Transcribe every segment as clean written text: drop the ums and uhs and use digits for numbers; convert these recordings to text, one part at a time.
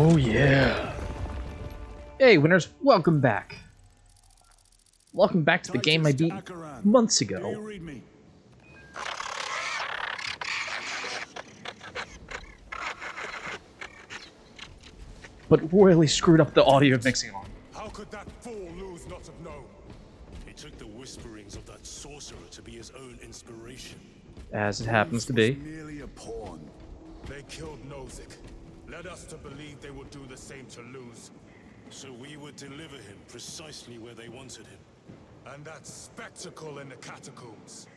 Oh yeah. Hey winners, welcome back. Welcome back to the game I beat months ago. But royally screwed up the audio mixing on. How could that fool lose not have known? He took the whisperings of that sorcerer to be his own inspiration. As it happens to be. Merely a pawn. They killed Nozick. Led us to believe they would do the same to Luz. So we would deliver him precisely where they wanted him. And that spectacle in the catacombs.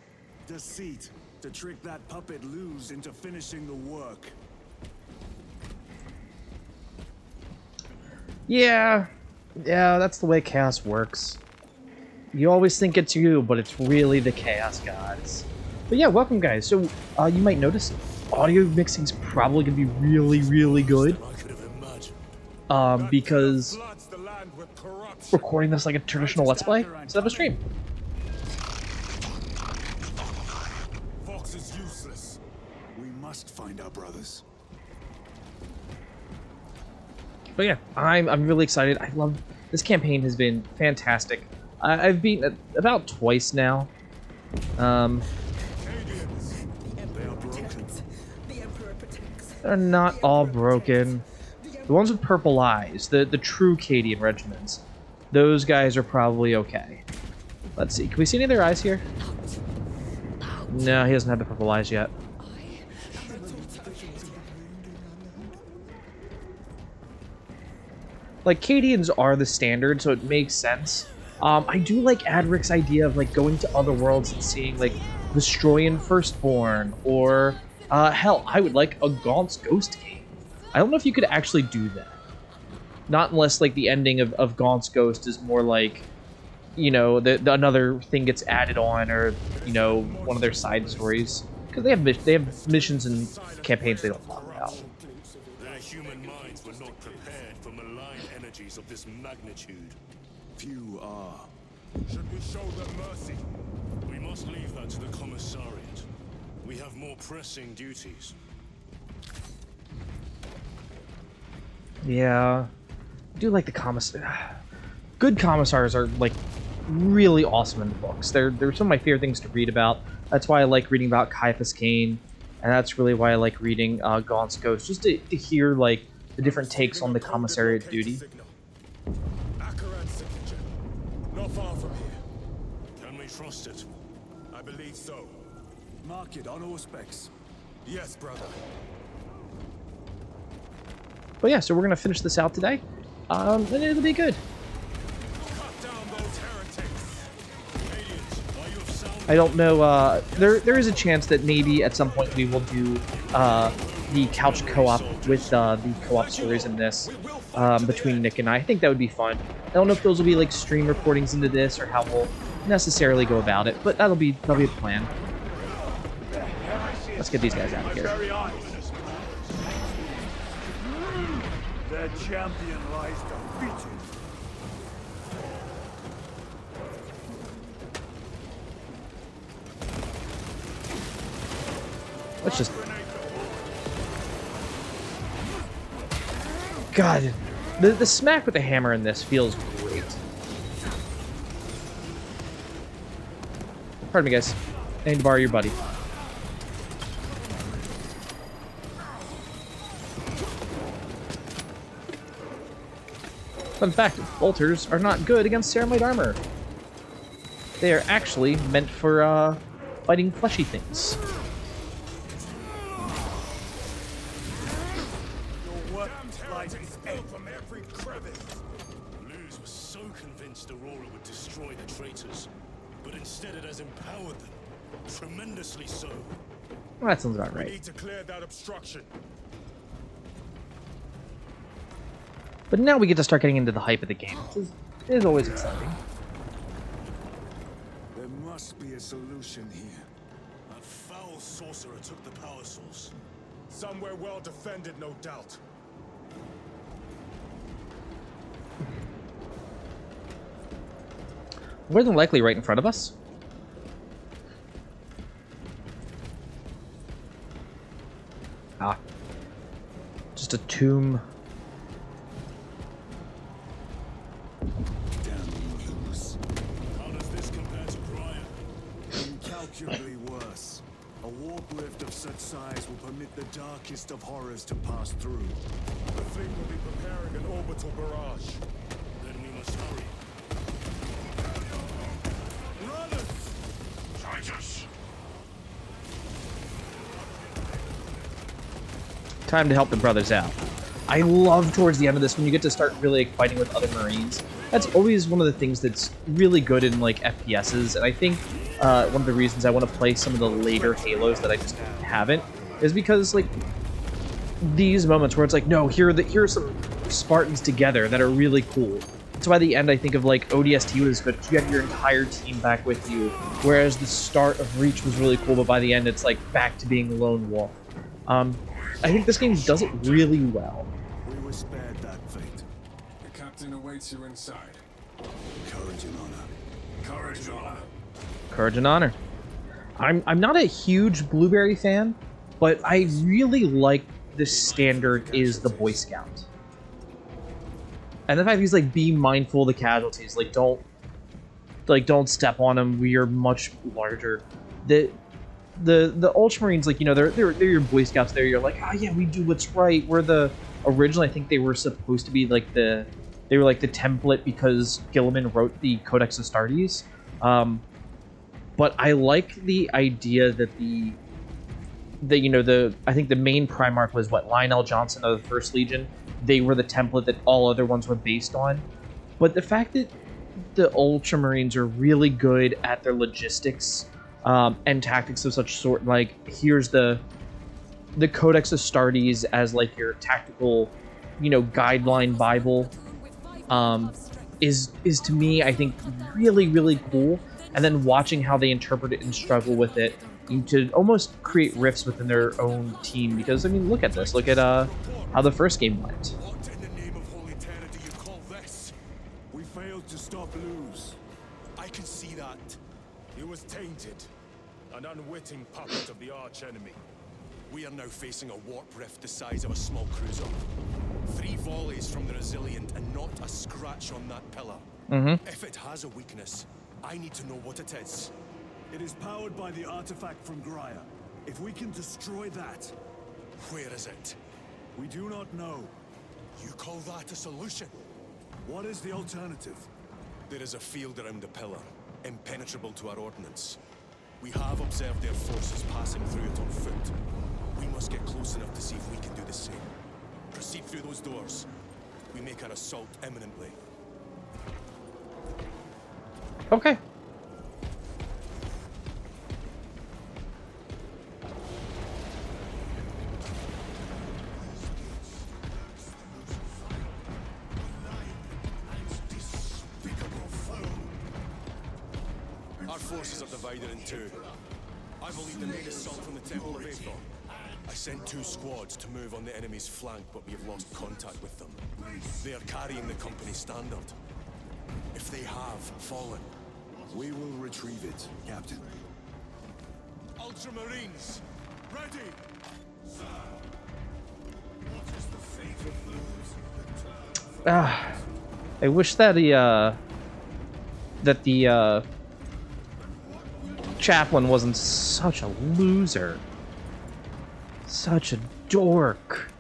Deceit. To trick that puppet Luz into finishing the work. Yeah, that's the way chaos works. You always think it's you, but it's really the chaos gods. But yeah, welcome guys. So you might notice audio mixing's probably gonna be really, really good. Because recording this like a traditional Let's Play instead of a stream. Fox is useless. We must find our brothers. But yeah, I'm really excited. I love this campaign. Has been fantastic. I've beaten it about twice now. They're not all broken. The ones with purple eyes, the true Cadian regiments, those guys are probably okay. Let's see. Can we see any of their eyes here? No, he doesn't have the purple eyes yet. Like, Cadians are the standard, so it makes sense. I do like Adric's idea of, like, going to other worlds and seeing, like, Destroyin' Firstborn, or, hell, I would like a Gaunt's Ghost game. I don't know if you could actually do that. Not unless, like, the ending of Gaunt's Ghost is more like, you know, another thing gets added on, or, you know, one of their side stories. Because they have missions and campaigns they don't talk about. Their human minds were not prepared for malign energies of this magnitude. Few are. Should we show them mercy? We must leave that to the commissariat. We have more pressing duties. Yeah. I do like the commissar. Good commissars are, like, really awesome in the books. They're some of my favorite things to read about. That's why I like reading about Caiaphas Cain, and that's really why I like reading Gaunt's Ghost, just to hear, like, the different takes on the commissariat duty. Not far from here. Can we trust it? I believe so. Mark it on all specs. Yes, brother. But yeah, so we're gonna finish this out today, and it'll be good. Cut down those heretics. Aliens, are you of sound? I don't know. There is a chance that maybe at some point we will do the couch co-op with the co-op stories in this between Nick and I. I think that would be fun. I don't know if those will be like stream recordings into this or how we'll necessarily go about it, but that'll be a plan. Let's get these guys out of here. Their champion lies defeated. Let's just... God, the smack with the hammer in this feels great. Pardon me, guys. I need to borrow your buddy. Fun fact, bolters are not good against ceramite armor. They are actually meant for fighting fleshy things. From every crevice. Luz was so convinced Aurora would destroy the traitors, but instead it has empowered them. Tremendously so. Well, that sounds about We right. need to clear that obstruction. But now we get to start getting into the hype of the game, which is always exciting. There must be a solution here. That foul sorcerer took the power source. Somewhere well defended, no doubt. More than likely right in front of us. Ah. Just a tomb Arguably worse. A warp rift of such size will permit the darkest of horrors to pass through. The thing will be preparing an orbital barrage. Then we must hurry. Runners! Traitors! Time to help the brothers out. I love towards the end of this when you get to start really like, fighting with other Marines. That's always one of the things that's really good in like FPSs, and I think one of the reasons I want to play some of the later Halos that I just haven't is because like these moments where it's like, no, here are some Spartans together that are really cool. So by the end, I think of like ODST was good. You had your entire team back with you, whereas the start of Reach was really cool, but by the end, it's like back to being lone wolf. I think this game does it really well. We were spared that fate. The captain awaits you inside. Courage and honor. Courage and honor. Courage and honor. I'm not a huge Blueberry fan, but I really like the standard is the Boy Scout. And the fact he's like, be mindful of the casualties, like don't step on them. We are much larger. The Ultramarines, like, you know, they're your Boy Scouts there. You're like, oh yeah, we do what's right. We're the originally, I think they were supposed to be like they were like the template because Gilliman wrote the Codex Astartes. But I like the idea that I think the main Primarch was what, Lionel Johnson of the First Legion. They were the template that all other ones were based on. But the fact that the Ultramarines are really good at their logistics and tactics of such sort, like here's the Codex Astartes as like your tactical, guideline Bible, is to me, I think, really, really cool. And then watching how they interpret it and struggle with it to almost create rifts within their own team. Because, I mean, look at this. Look at how the first game went. What in the name of holy terror do you call this? We failed to stop Luz. I can see that. It was tainted. An unwitting puppet of the arch-enemy. We are now facing a warp rift the size of a small cruiser. 3 volleys from the Resilient and not a scratch on that pillar. If it has a weakness, I need to know what it is. It is powered by the artifact from Graia. If we can destroy that, Where is it? we do not know. You call that a solution? What is the alternative? There is a field around the pillar, impenetrable to our ordnance. We have observed their forces passing through it on foot. We must get close enough to see if we can do the same. Proceed through those doors. We make our assault imminently. Okay. Our forces are divided in 2. I believe the main assault from the Temple of Aethor. I sent 2 squads to move on the enemy's flank, but we have lost contact with them. They are carrying the company standard. If they have fallen, We will retrieve it, Captain. Ultramarines, ready! I wish that the chaplain wasn't such a loser. Such a dork.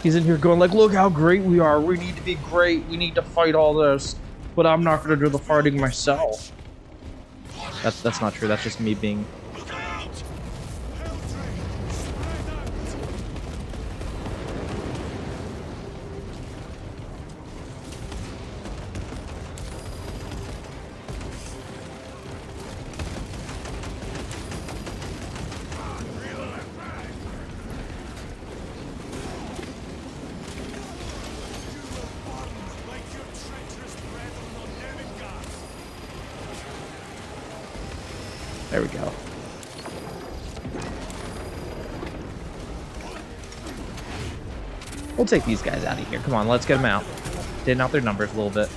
He's in here going like, look how great we are. We need to be great. We need to fight all this. But I'm not going to do the fighting myself. That's not true. That's just me being... There we go. We'll take these guys out of here. Come on, let's get them out. Thin out their numbers a little bit.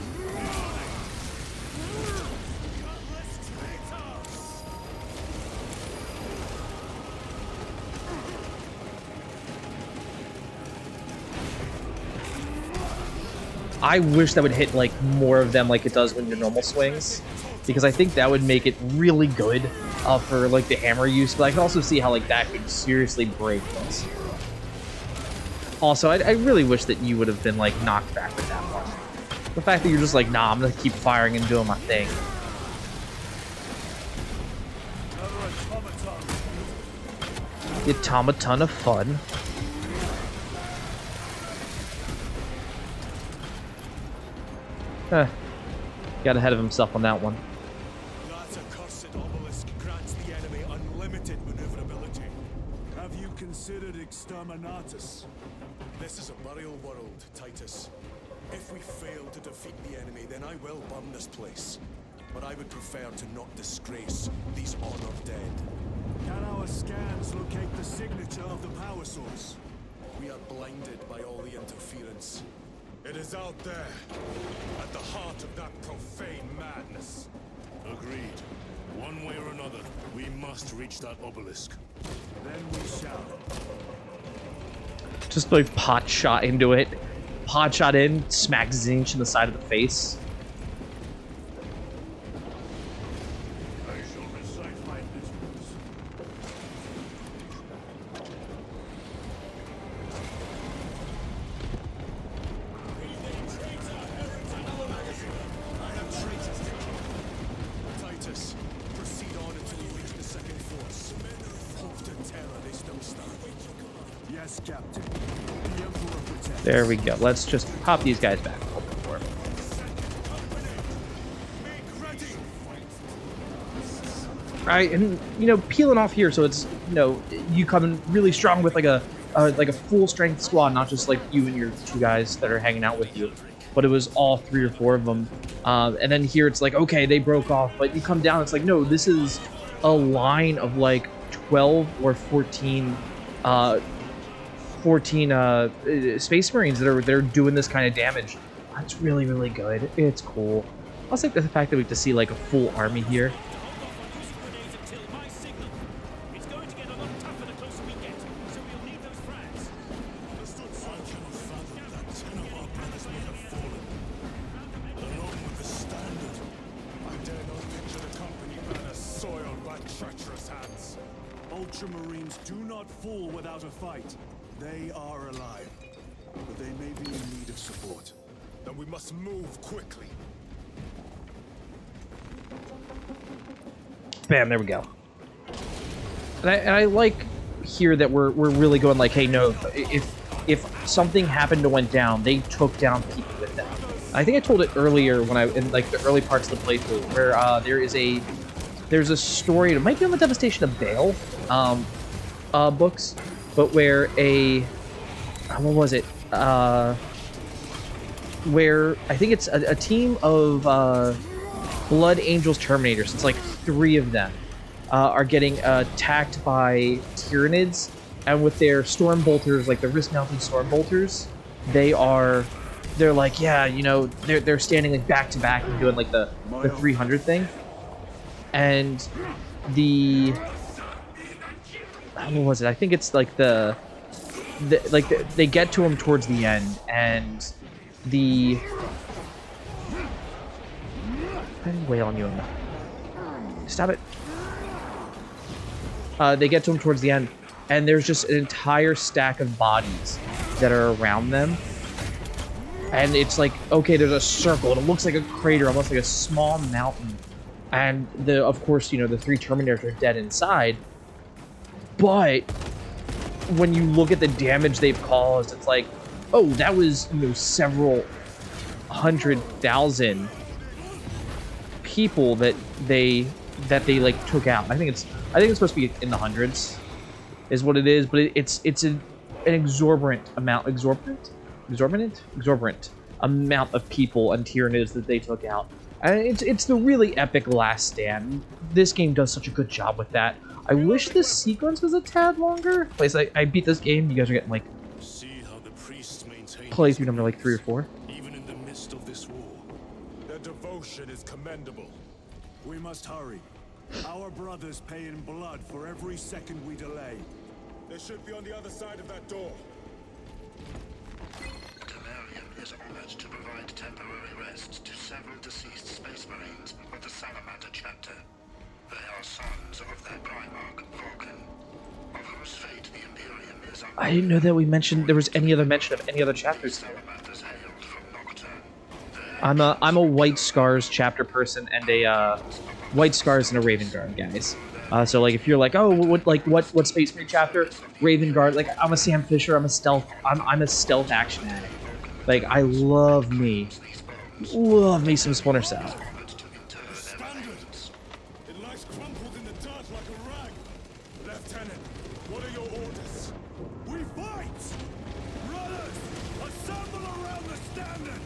I wish that would hit like more of them like it does when your normal swings, because I think that would make it really good for like the hammer use. But I can also see how like that could seriously break this. Also, I really wish that you would have been like knocked back with that one. The fact that you're just like, nah, I'm gonna keep firing and doing my thing. The automaton of fun. Got ahead of himself on that one. That accursed obelisk grants the enemy unlimited maneuverability. Have you considered exterminatus? This is a burial world, Titus. If we fail to defeat the enemy, then I will burn this place. But I would prefer to not disgrace these honored dead. Can our scans locate the signature of the power source? We are blinded by all the interference. It is out there, at the heart of that profane madness. Agreed. One way or another, we must reach that obelisk. Then we shall. Just like pot shot into it. Pot shot in, smacks Zinch in the side of the face. I shall recite my discourse. Titus, proceed on until you reach the second force. Hope to terror they still stand. Yes, Captain. The Emperor protects. There we go. Let's just pop these guys back. Right, and you know, peeling off here, so it's, you know, you come in really strong with like a full strength squad, not just like you and your two guys that are hanging out with you, but it was all 3 or 4 of them. And then here it's like, okay, they broke off, but you come down, it's like, no, this is a line of like 12 or 14 Space Marines that are doing this kind of damage. That's really, really good. It's cool. I also like the fact that we have to see like a full army here. Ultramarines do not fall without a fight. They are alive, but they may be in need of support. Then we must move quickly. Bam, there we go. And I like here that we're really going like, hey, no, if something happened or went down, they took down people with them. I think I told it earlier when in like the early parts of the playthrough where there's a story. It might be on the Devastation of Baal books, but where what was it? Where I think it's a team of Blood Angels Terminators. It's like 3 of them are getting attacked by Tyranids, and with their Storm Bolters, like the wrist-mounted Storm Bolters, they're like, yeah, you know, they're standing like back to back and doing like the 300 thing. And what was it? I think it's like they get to him towards the end, and I didn't wail on you enough. Stop it. They get to him towards the end, and there's just an entire stack of bodies that are around them. And it's like, okay, there's a circle, and it looks like a crater, almost like a small mountain. And of course, you know, the 3 Terminators are dead inside. But when you look at the damage they've caused, it's like, oh, that was, you know, several 100,000 people that they like took out. I think it's supposed to be in the hundreds, is what it is. But it's an exorbitant amount of people and Tyranids that they took out. And it's the really epic last stand. This game does such a good job with that. I wish this sequence was a tad longer. I beat this game. You guys are getting like See how the priests maintain playthrough number like 3 or 4. even in the midst of this war. Their devotion is commendable. We must hurry. Our brothers pay in blood for every second we delay. They should be on the other side of that door. Delirium is is honored to provide temporary rest to several deceased space marines of the Salamander chapter. They are sons of their primarch, Vulcan, of whose fate the Imperium is unknown. I didn't know that we mentioned there was any other mention of any other chapters here. Salamanders hailed from Nocturne. I'm a White Scars chapter person and a White Scars and a Raven Guard, guys. So like if you're like, oh, what Space Marine chapter? Raven Guard. Like I'm a Sam Fisher. I'm a stealth action addict. Like I love me some Splinter Cell. Standard! It lies crumpled in the dirt like a rag. Lieutenant, what are your orders? We fight! Runners, assemble around the standard!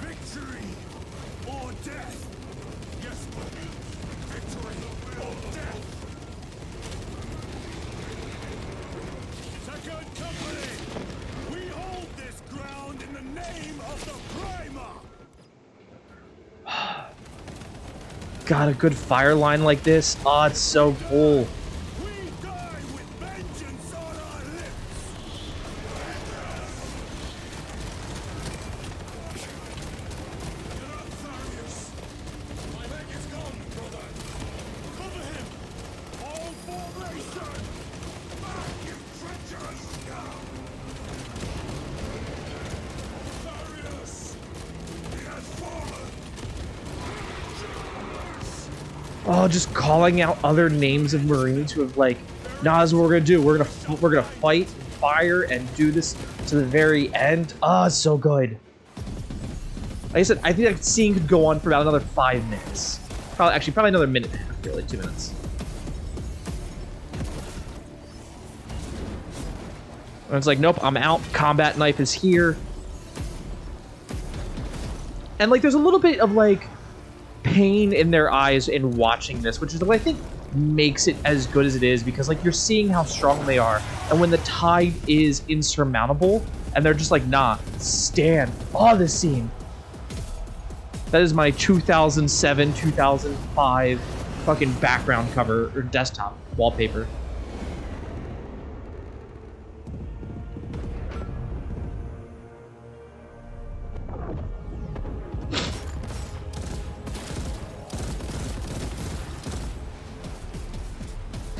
Victory or death! Yes, but victory or death! Second company! We hold this ground in the name of the Primarch! God, a good fire line like this. Oh, it's so cool. We die with vengeance on our lips! Get up, Tharius! My leg is gone, brother! Cover him! All formation! Back, you treacherous scum! Tharius! He has fallen! Oh, just calling out other names of Marines who have like, nah, this is what we're gonna do. We're gonna fight, and fire, and do this to the very end. Oh, it's so good. Like I said, I think that scene could go on for about another 5 minutes. Probably another minute and a half, really, 2 minutes. And it's like, nope, I'm out. Combat knife is here. And like, there's a little bit of like pain in their eyes in watching this, which is what I think makes it as good as it is, because like you're seeing how strong they are, and when the tide is insurmountable and they're just like, nah, stand. Oh, this scene. That is my 2007 2005 fucking background cover or desktop wallpaper.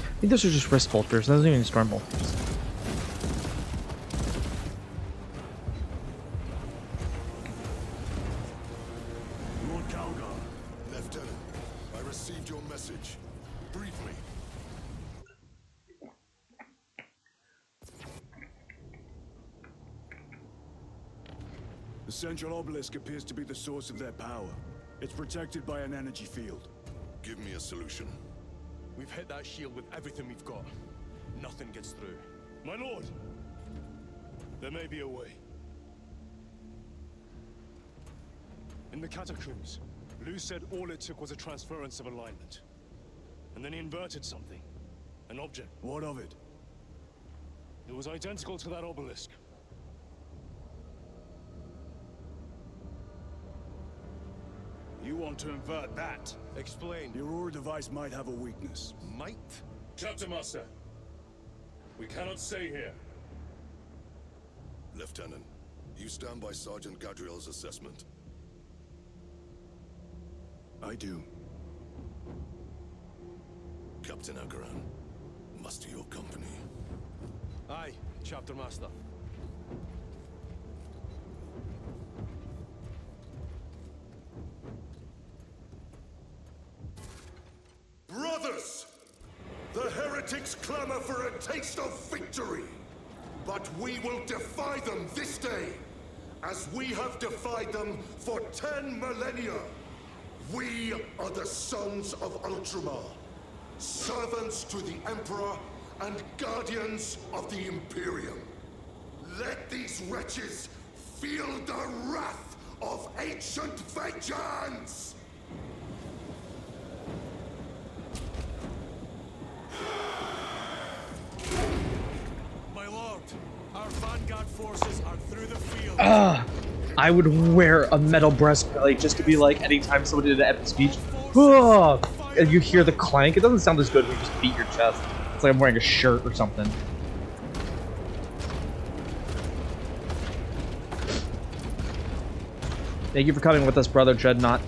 I think those are just wrist bolters. Those aren't even storm bolters. Lord Calgar, Lieutenant, I received your message. Brief me. the central obelisk appears to be the source of their power. It's protected by an energy field. Give me a solution. We've hit that shield with everything we've got. Nothing gets through. My lord! There may be a way. In the catacombs, Lou said all it took was a transference of alignment. And then he inverted something. An object. What of it? It was identical to that obelisk. You want to invert that? Explain. The Aurora device might have a weakness. Might? Chapter Master, we cannot stay here. Lieutenant, you stand by Sergeant Gadriel's assessment. I do. Captain Akaran, muster your company. Aye, Chapter Master. Brothers! The heretics clamor for a taste of victory. But we will defy them this day, as we have defied them for 10 millennia. We are the sons of Ultramar, servants to the Emperor and guardians of the Imperium. Let these wretches feel the wrath of ancient vengeance! My lord, our vanguard forces are through the field. I would wear a metal breastplate just to be like, anytime someone did an epic speech, and you hear the clank. It doesn't sound as good when you just beat your chest. It's like I'm wearing a shirt or something. Thank you for coming with us, brother Dreadnought.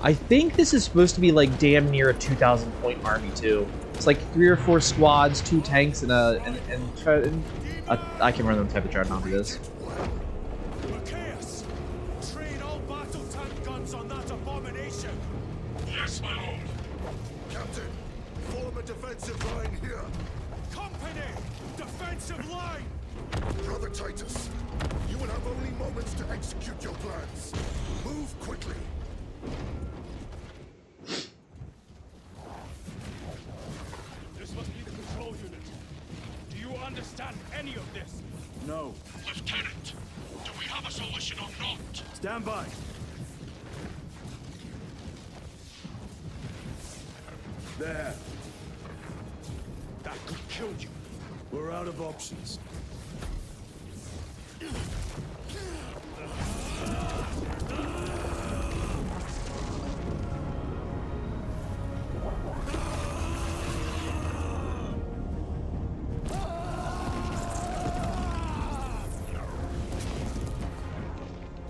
I think this is supposed to be like damn near a 2,000 point army too. It's like 3 or 4 squads, 2 tanks, and I can't remember the type of Dreadnought it is. Chaos! Train all battle tank guns on that abomination! Yes, my lord. Captain, form a defensive line here. Company! Defensive line! Brother Titus, you will have only moments to execute your plans. Move quickly. This must be the control unit. Do you understand any of this? No. Lieutenant, do we have a solution or not? Stand by. There. That could kill you. We're out of options.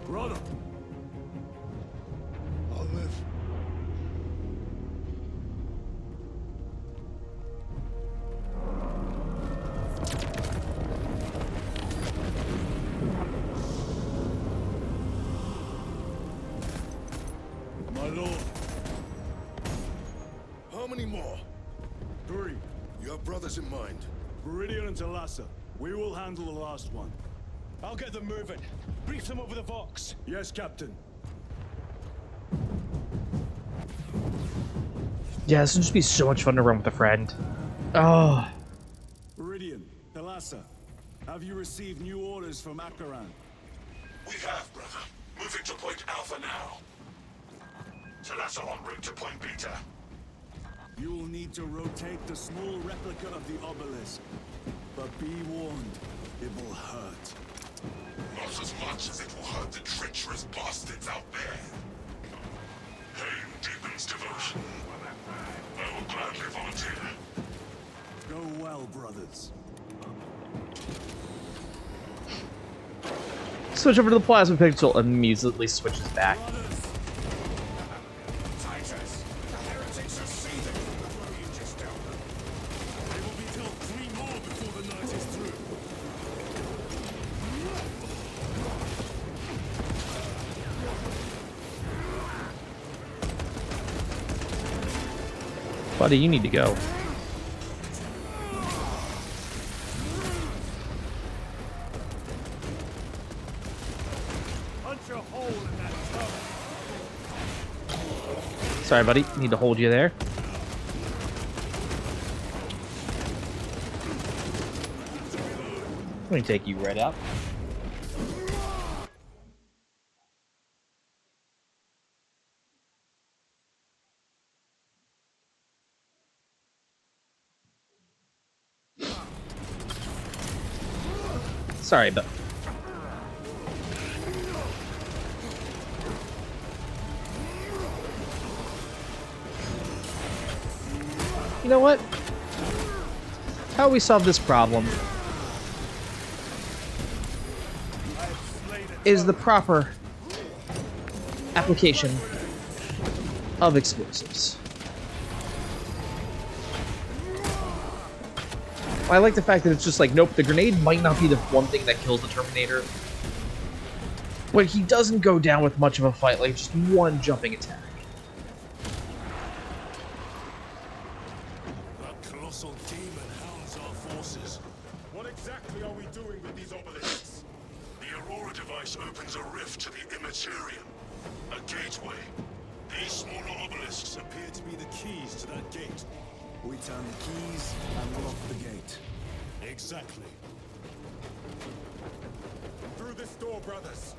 Brother. I'll live. My lord. How many more? 3. You have brothers in mind. Viridian and Talassa. We will handle the last one. I'll get them moving. Brief them over the Vox. Yes, Captain. Yeah, this would just be so much fun to run with a friend. Oh. Viridian, Talassa. Have you received new orders from Akaran? We have, brother. Moving to point Alpha now. Talassa en route to point Beta. You will need to rotate the small replica of the obelisk. But be warned, it will hurt. Not as much as it will hurt the treacherous bastards out there. Pain deepens devotion. I will gladly volunteer. Go well, brothers. Switch over to the plasma pixel, immediately switches back. Titus, the heretics are seething. You just tell them. They will be killed 3 more before the night is through. Buddy, you need to go. Punch a hole in that tub. Sorry, buddy. Need to hold you there. Let me take you right out. Sorry, but you know what? How we solve this problem is the proper application of explosives. I like the fact that it's just like, nope, the grenade might not be the one thing that kills the Terminator, but he doesn't go down with much of a fight, like just one jumping attack. That colossal demon hounds our forces. What exactly are we doing with these obelisks? The Aurora device opens a rift to the Immaterium, a gateway. These smaller obelisks appear to be the keys to that gate. We turn the keys and lock the gate. Exactly. Through this door, brothers.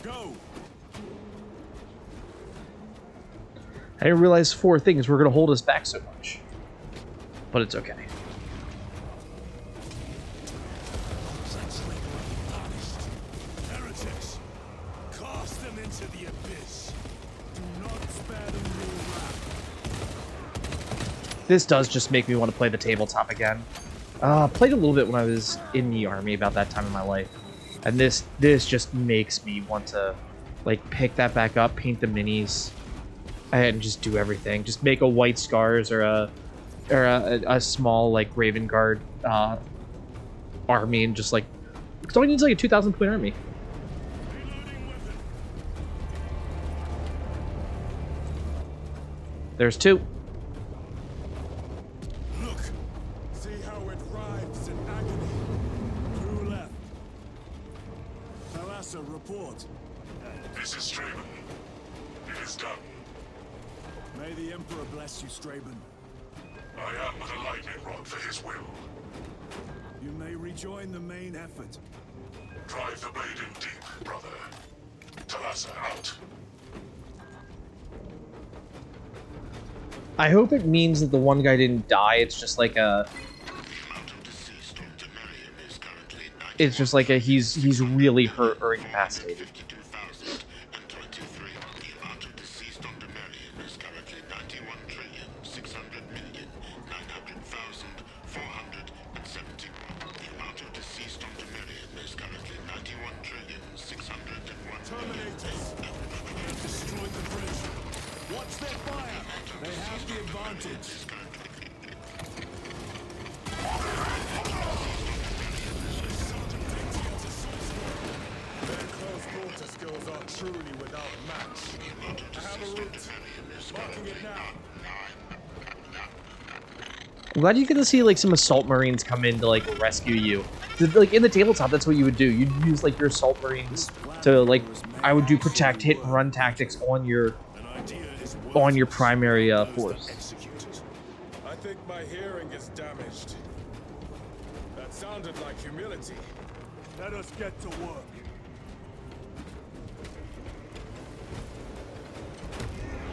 Go! I didn't realize 4 things were going to hold us back so much, but it's okay. Heretics! Cast them into the abyss! Do not spare them your wrath! This does just make me want to play the tabletop again. Played a little bit when I was in the army about that time in my life, and this just makes me want to like pick that back up, paint the minis, and just do everything. Just make a white scars or a small like Raven Guard army, and just like it only needs like a 2,000 point army. There's 2. Look! See how it writhes in agony. 2 left. Thalassa, report. This is Straven. It is done. May the Emperor bless you, Straben. I am but a lightning rod for his will. You may rejoin the main effort. Drive the blade in deep, brother. Thalassa out. I hope it means that the one guy didn't die. It's just like a. It's just like a he's really hurt or incapacitated. Terminators! They have destroyed the bridge. Watch their fire! They have the advantage. Their close quarter skills are truly without match. I have a route. Marking it now. I'm glad you get to see like some assault marines come in to like rescue you. Like in the tabletop, that's what you would do. You'd use like your assault marines to like. I would do protect, hit, and run tactics on your primary force. I think my hearing is damaged. That sounded like humility. Let us get to work.